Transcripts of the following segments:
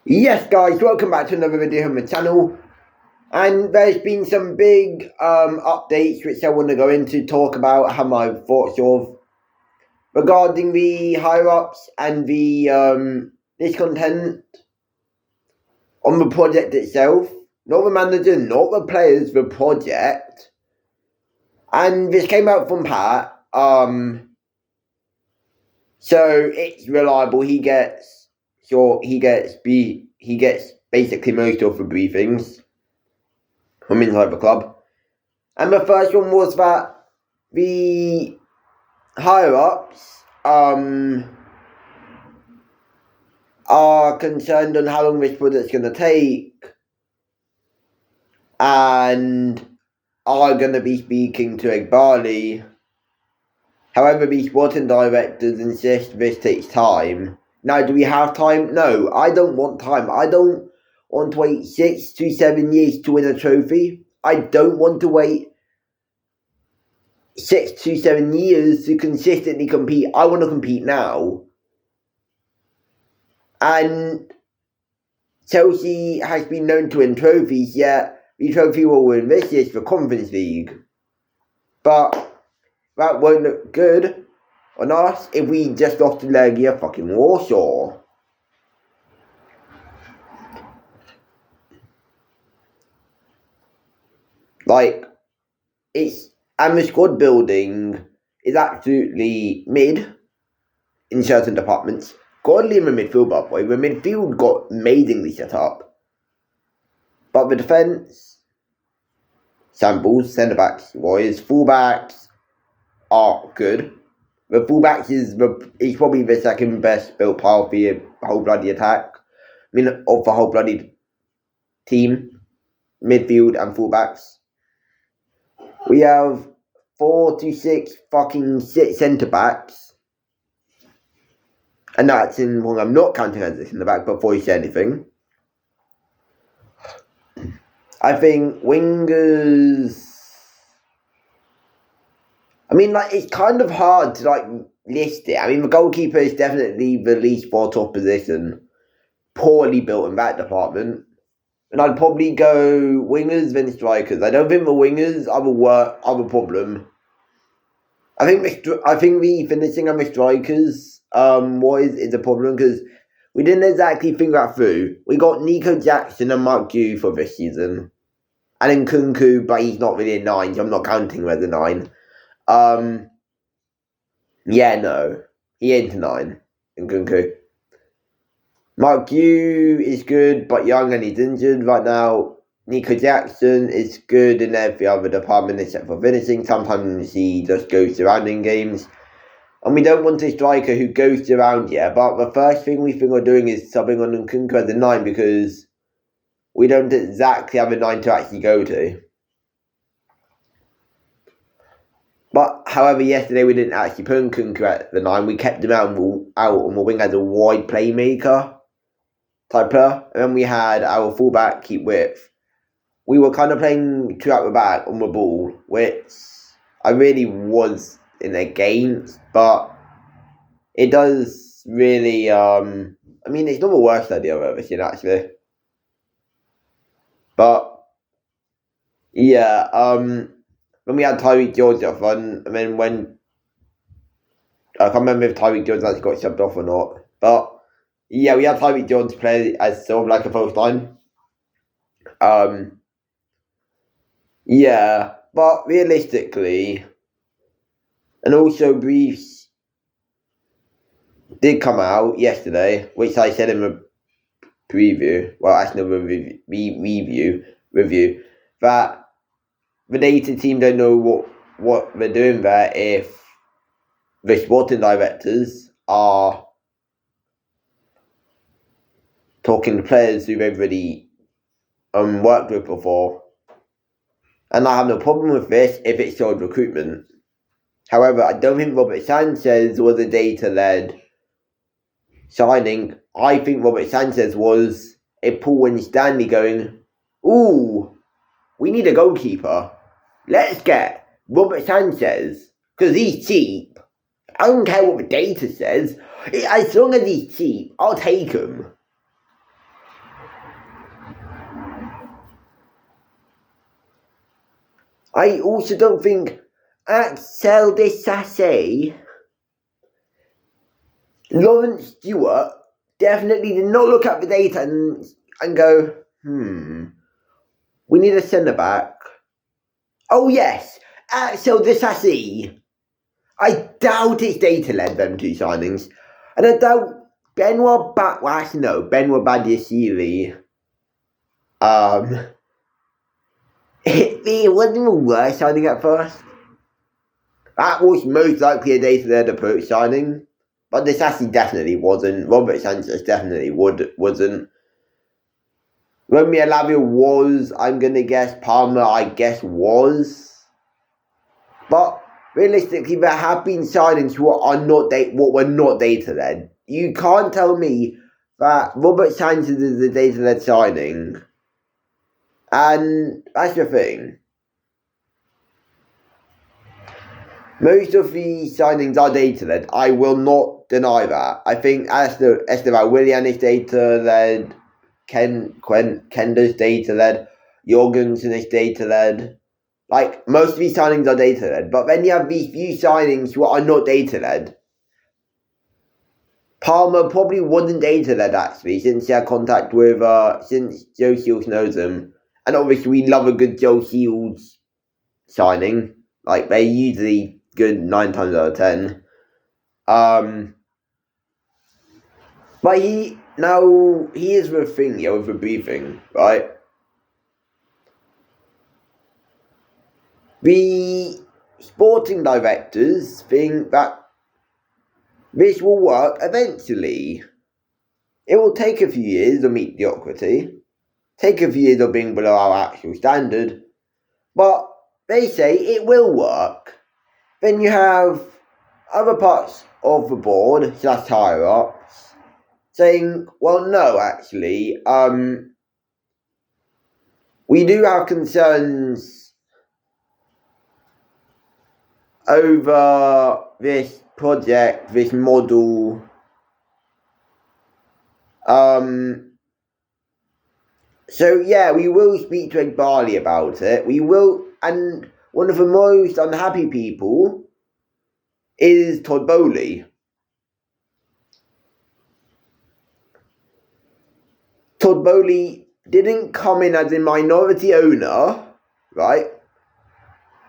Yes guys, welcome back to another video on my channel, and there's been some big updates which I want to go into, talk about, have my thoughts of regarding the higher ups and the discontent on the project itself. Not the manager, not the players, the project. And this came out from Pat, so it's reliable. He gets basically most of the briefings from inside the club. And the first one was that the higher ups are concerned on how long this project's going to take and are going to be speaking to Eghbali. However, the sporting directors insist this takes time. Now, do we have time? No, I don't want time. I don't want to wait 6 to 7 years to win a trophy. I don't want to wait 6 to 7 years to consistently compete. I want to compete now. And Chelsea has been known to win trophies, yet the trophy will win this year's the Conference League. But that won't look good on us if we just lost to Legia fucking Warsaw. And the squad building is absolutely mid in certain departments. Godly in the midfield, by the way. The midfield got amazingly set up. But the defence, shambles, centre-backs, Warriors, full-backs are good. The full-backs is probably the second best built part of the whole bloody attack. I mean, of the whole bloody team. Midfield and full-backs. We have 4 to 6 fucking centre-backs. And that's in, well, I'm not counting as this in the back before you say anything. I think wingers, I mean, it's kind of hard to, list it. I mean, the goalkeeper is definitely the least thought of position. Poorly built in that department. And I'd probably go wingers then strikers. I don't think the wingers are the problem. I think the finishing and the strikers is a problem because we didn't exactly think that through. We got Nico Jackson and Mark Yu for this season. And then Nkunku, but he's not really a 9, so I'm not counting him as a 9. Yeah, no. He ain't a 9, Nkunku. Mark Yu is good, but young and he's injured right now. Nico Jackson is good in every other department except for finishing. Sometimes he just goes around in games. And we don't want a striker who goes around yet. But the first thing we think of doing is subbing on Nkunku as a 9 because we don't exactly have a 9 to actually go to. But, however, yesterday we didn't actually put Nkunku at the 9. We kept him out on the wing as a wide playmaker type player. And then we had our fullback keep width. We were kind of playing 2 out the back on the ball, which I really was in against, but it does really, I mean, it's not the worst idea I've ever seen, actually. But, yeah, when we had Tyreek George up front, and then when, I can't remember if Tyreek George actually got subbed off or not, but, yeah, we had Tyreek George play as sort of like a false line. Yeah, but realistically, and also briefs did come out yesterday, which I said in the preview, well, actually review, that the data team don't know what they're doing there if the sporting directors are talking to players who they've already worked with before. And I have no problem with this if it's showed recruitment. However, I don't think Robert Sanchez was a data-led signing. I think Robert Sanchez was a Paul Winstanley going, ooh, we need a goalkeeper. Let's get Robert Sanchez, because he's cheap. I don't care what the data says. As long as he's cheap, I'll take him. I also don't think Axel Disasi, Lawrence Stewart definitely did not look at the data and go, we need a centre back. Oh yes, Axel Disasi. I doubt it's data led them two signings. And I doubt Benoit Badiashile. It wasn't even worth signing at first. That was most likely a data-led approach signing. But Disasi definitely wasn't. Robert Sanchez definitely wasn't. Romeo Lavia was, I'm going to guess. Palmer, I guess, was. But realistically, there have been signings what were not data-led. You can't tell me that Robert Sanchez is a data-led signing. And that's the thing. Most of the signings are data-led. I will not deny that. I think Esteban Willian is data-led. Kendo's data-led. Jorgensen is data-led. Like, most of these signings are data-led. But then you have these few signings who are not data-led. Palmer probably wasn't data-led, actually, since he had contact with, since Joe Shields knows him. And obviously, we love a good Joe Shields signing. Like, they're usually good 9 times out of 10. But he is the thing, with the briefing, right? The sporting directors think that this will work eventually. It will take a few years of mediocrity, take a few years of being below our actual standard, but they say it will work. Then you have other parts of the board, / higher ups, saying, well, no, actually, we do have concerns over this project, this model. So yeah, we will speak to Ed Barley about it. We will, and one of the most unhappy people is Todd Bowley. Todd Bowley didn't come in as a minority owner, right,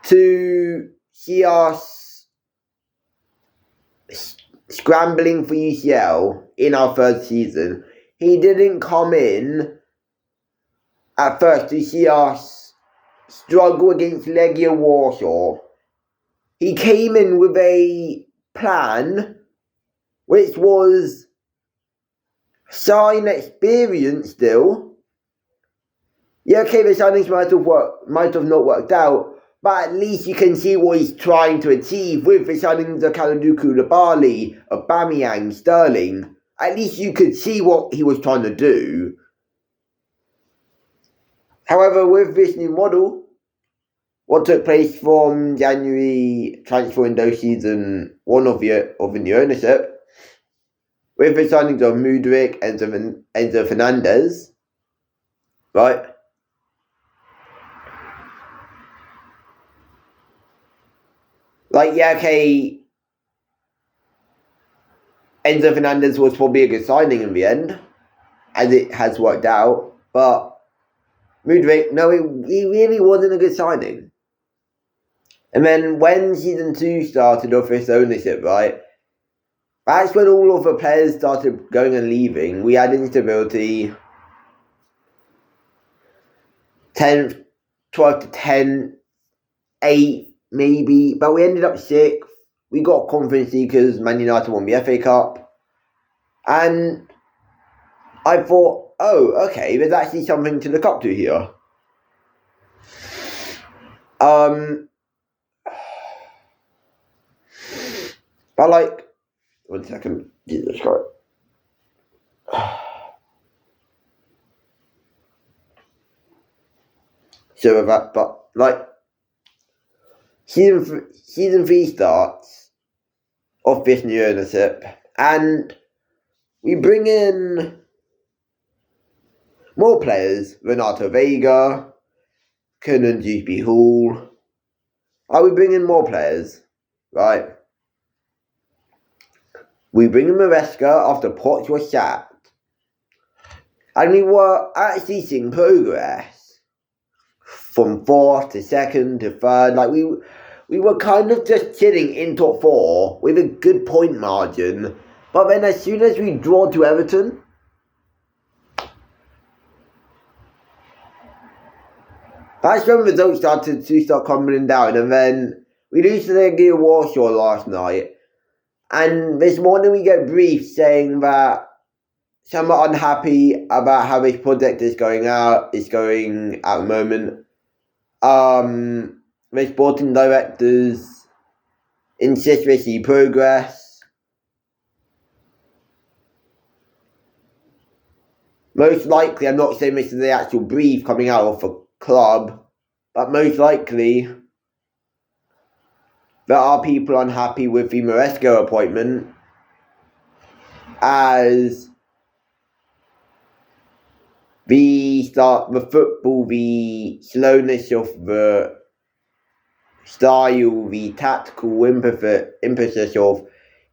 to see us scrambling for UCL in our first season. He didn't come in at first to see us struggle against Legia Warsaw. He came in with a plan which was sign experience still. Yeah, okay, the signings might have not worked out, but at least you can see what he's trying to achieve with the signings of Kalidou Koulibaly, Aubameyang, Sterling. At least you could see what he was trying to do. However, with this new model, what took place from January transfer window season 1 of the new ownership, with the signings of Mudryk and Enzo Fernandez, right? Like, yeah, okay, Enzo Fernandez was probably a good signing in the end, as it has worked out, but Mudryk, no, he really wasn't a good signing. And then when season 2 started off this ownership, right, that's when all of the players started going and leaving. We had instability. 10th, 12th to 10, 8 maybe, but we ended up 6th. We got Conference League because Man United won the FA Cup. And I thought, oh, okay, there's actually something to look up to here. But like, 1 second, Jesus Christ. So with that, but like, season 3 starts of this new ownership, and we bring in more players: Renato Vega, Conan Dewsbury Hall, Are we bringing more players? Right. We bring in Maresca after Potts was sacked. And we were actually seeing progress. From 4th to 2nd to 3rd. Like, we were kind of just chilling in top 4 with a good point margin. But then as soon as we draw to Everton, that's when results started to start coming down. And then we lose to the Warsaw last night. And this morning we get briefed saying that some are unhappy about how this project is going at the moment. The sporting directors insist we see progress. Most likely, I'm not saying this is the actual brief coming out of the club, but most likely there are people unhappy with the Maresca appointment as the football, the slowness of the style, the tactical emphasis of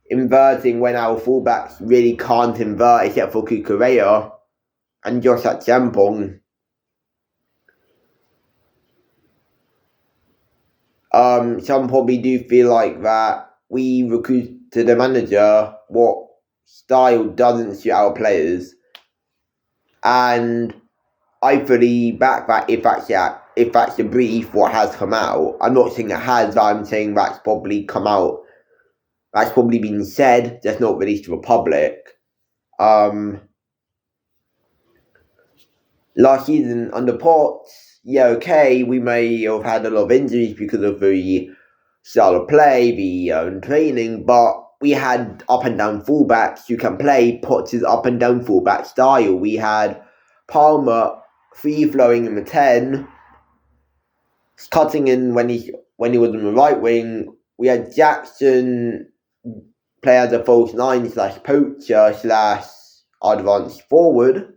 inverting when our fullbacks really can't invert except for Cucurella and Josh Achampong. Some probably do feel like that we recruited a manager what style doesn't suit our players. And I fully back that if that's the brief, what has come out. I'm not saying it has, but I'm saying that's probably come out. That's probably been said, just not released to the public. Last season under Potts, yeah, okay, we may have had a lot of injuries because of the style of play, the training, but we had up and down fullbacks who can play Potts' up and down fullback style. We had Palmer free flowing in the 10, cutting in when he was on the right wing. We had Jackson play as a false 9 / poacher / advanced forward.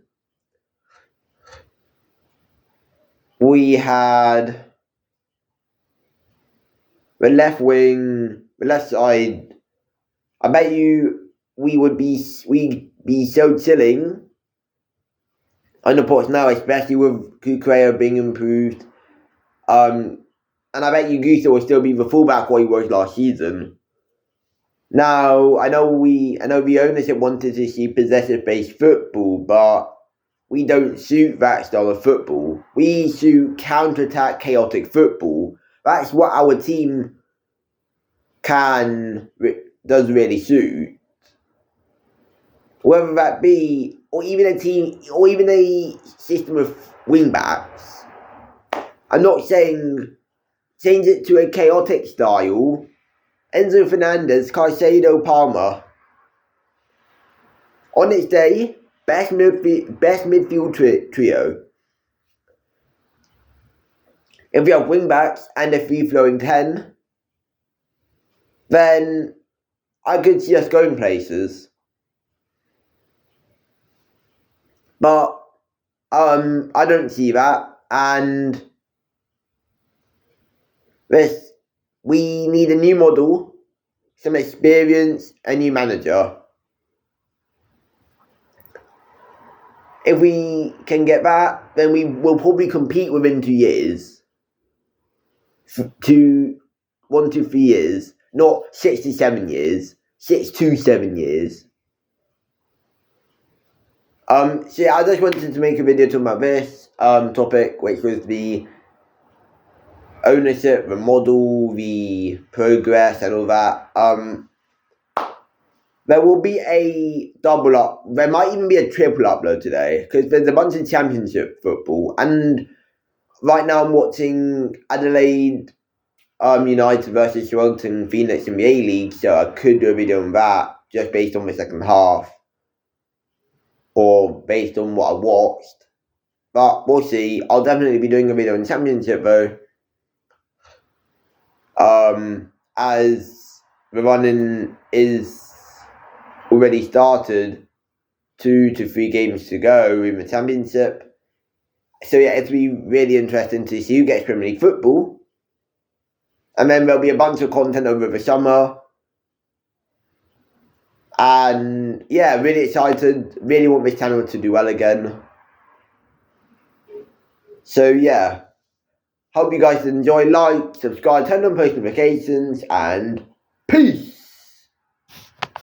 We had the left wing, the left side. I bet you we'd be so chilling under Potts now, especially with Cucurella being improved. And I bet you Gusto will still be the fullback what he was last season. Now, I know the ownership wanted to see possessive-based football, but we don't suit that style of football. We suit counter-attack, chaotic football. That's what our team does really suit. Whether that be, or even a system of wing-backs. I'm not saying change it to a chaotic style. Enzo Fernandez, Caicedo, Palmer. On its day, best midfield trio. If we have wing-backs and a free-flowing 10, then I could see us going places. But I don't see that, and we need a new model, some experience, a new manager. If we can get that, then we will probably compete within 2 years. 1 to 3 years, not 6 to 7 years. 6 to 7 years. So yeah, I just wanted to make a video talking about this topic, which was the ownership, the model, the progress, and all that. There will be a double up. There might even be a triple upload today because there's a bunch of championship football, and right now I'm watching Adelaide United versus Wellington Phoenix in the A-League, so I could do a video on that just based on the second half or based on what I watched. But we'll see. I'll definitely be doing a video on Championship though. As the running is already started, 2 to 3 games to go in the Championship. So yeah, it'll be really interesting to see who gets Premier League football. And then there'll be a bunch of content over the summer. And yeah, really excited. Really want this channel to do well again. So yeah. Hope you guys enjoy. Like, subscribe, turn on post notifications, and peace!